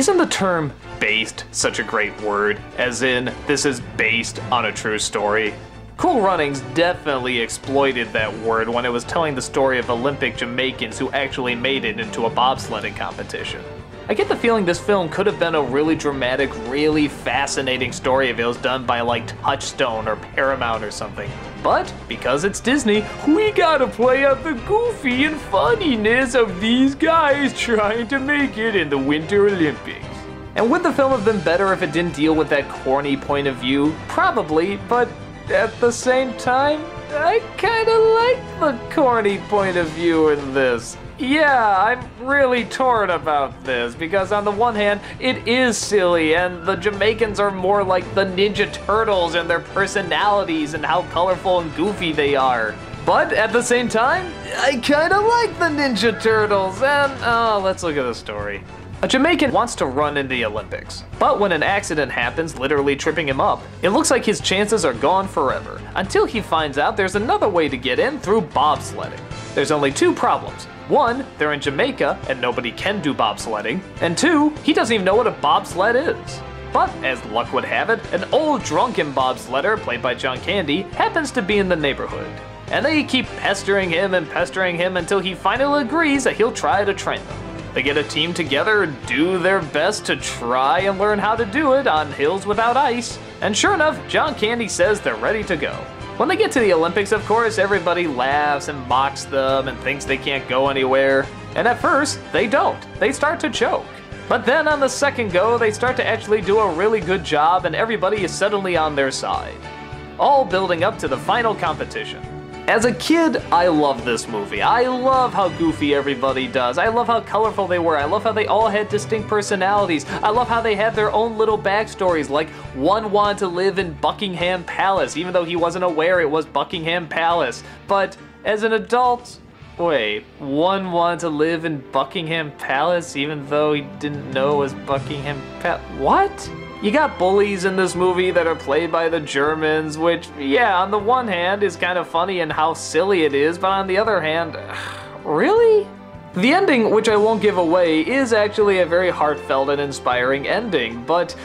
Isn't the term based such a great word, as in this is based on a true story? Cool Runnings definitely exploited that word when it was telling the story of Olympic Jamaicans who actually made it into a bobsledding competition. I get the feeling this film could have been a really dramatic, really fascinating story if it was done by like Touchstone or Paramount or something. But because it's Disney, we gotta play up the goofy and funniness of these guys trying to make it in the Winter Olympics. And would the film have been better if it didn't deal with that corny point of view? Probably, but at the same time, I kinda like the corny point of view in this. Yeah, I'm really torn about this, because on the one hand, it is silly, and the Jamaicans are more like the Ninja Turtles in their personalities and how colorful and goofy they are. But at the same time, I kinda like the Ninja Turtles, and let's look at the story. A Jamaican wants to run in the Olympics, but when an accident happens, literally tripping him up, it looks like his chances are gone forever, until he finds out there's another way to get in through bobsledding. There's only two problems. One, they're in Jamaica and nobody can do bobsledding, and two, he doesn't even know what a bobsled is. But, as luck would have it, an old drunken bobsledder, played by John Candy, happens to be in the neighborhood. And they keep pestering him until he finally agrees that he'll try to train them. They get a team together and do their best to try and learn how to do it on hills without ice. And sure enough, John Candy says they're ready to go. When they get to the Olympics, of course, everybody laughs and mocks them and thinks they can't go anywhere. And at first, they don't. They start to choke. But then on the second go, they start to actually do a really good job and everybody is suddenly on their side. All building up to the final competition. As a kid, I love this movie. I love how goofy everybody does. I love how colorful they were. I love how they all had distinct personalities. I love how they had their own little backstories, like one wanted to live in Buckingham Palace, even though he wasn't aware it was Buckingham Palace. But as an adult, wait, one wanted to live in Buckingham Palace even though he didn't know it was Buckingham Palace? What? You got bullies in this movie that are played by the Germans, which, yeah, on the one hand is kind of funny and how silly it is, but on the other hand, really? The ending, which I won't give away, is actually a very heartfelt and inspiring ending, but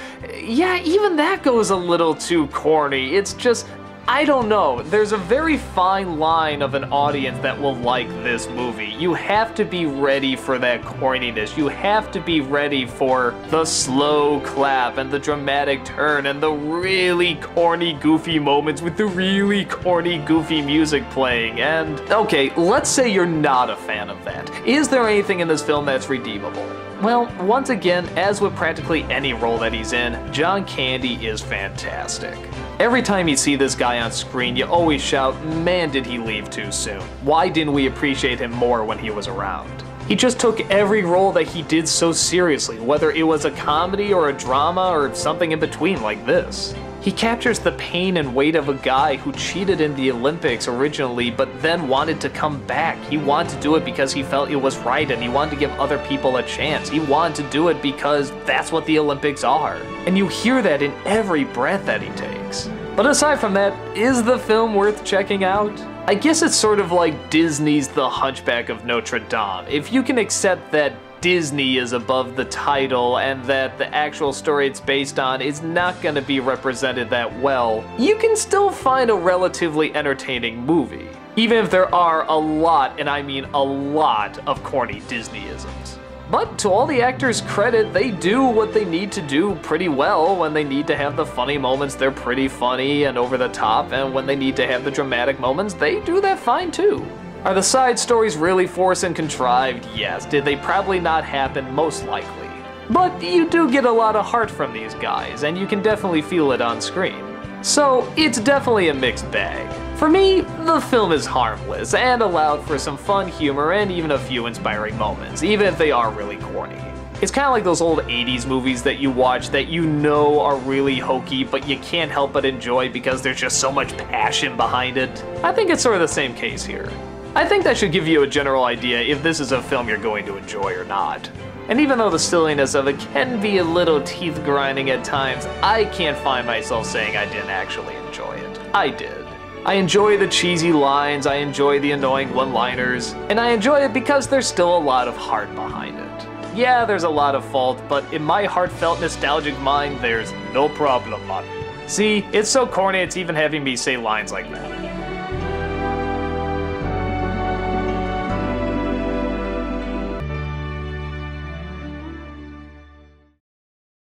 yeah, even that goes a little too corny. It's just, I don't know, there's a very fine line of an audience that will like this movie. You have to be ready for that corniness. You have to be ready for the slow clap and the dramatic turn and the really corny, goofy moments with the really corny, goofy music playing. And okay, let's say you're not a fan of that. Is there anything in this film that's redeemable? Well, once again, as with practically any role that he's in, John Candy is fantastic. Every time you see this guy on screen, you always shout, man, did he leave too soon? Why didn't we appreciate him more when he was around? He just took every role that he did so seriously, whether it was a comedy or a drama or something in between like this. He captures the pain and weight of a guy who cheated in the Olympics originally, but then wanted to come back. He wanted to do it because he felt it was right and he wanted to give other people a chance. He wanted to do it because that's what the Olympics are. And you hear that in every breath that he takes. But aside from that, is the film worth checking out? I guess it's sort of like Disney's The Hunchback of Notre Dame. If you can accept that Disney is above the title and that the actual story it's based on is not going to be represented that well, you can still find a relatively entertaining movie. Even if there are a lot, and I mean a lot, of corny Disneyisms. But to all the actors' credit, they do what they need to do pretty well. When they need to have the funny moments, they're pretty funny and over the top, and when they need to have the dramatic moments, they do that fine too. Are the side stories really forced and contrived? Yes. Did they probably not happen? Most likely. But you do get a lot of heart from these guys, and you can definitely feel it on screen. So it's definitely a mixed bag. For me, the film is harmless and allowed for some fun humor and even a few inspiring moments, even if they are really corny. It's kind of like those old 80s movies that you watch that you know are really hokey, but you can't help but enjoy because there's just so much passion behind it. I think it's sort of the same case here. I think that should give you a general idea if this is a film you're going to enjoy or not. And even though the silliness of it can be a little teeth-grinding at times, I can't find myself saying I didn't actually enjoy it. I did. I enjoy the cheesy lines, I enjoy the annoying one-liners, and I enjoy it because there's still a lot of heart behind it. Yeah, there's a lot of fault, but in my heartfelt, nostalgic mind, there's no problem, man. See, it's so corny it's even having me say lines like that.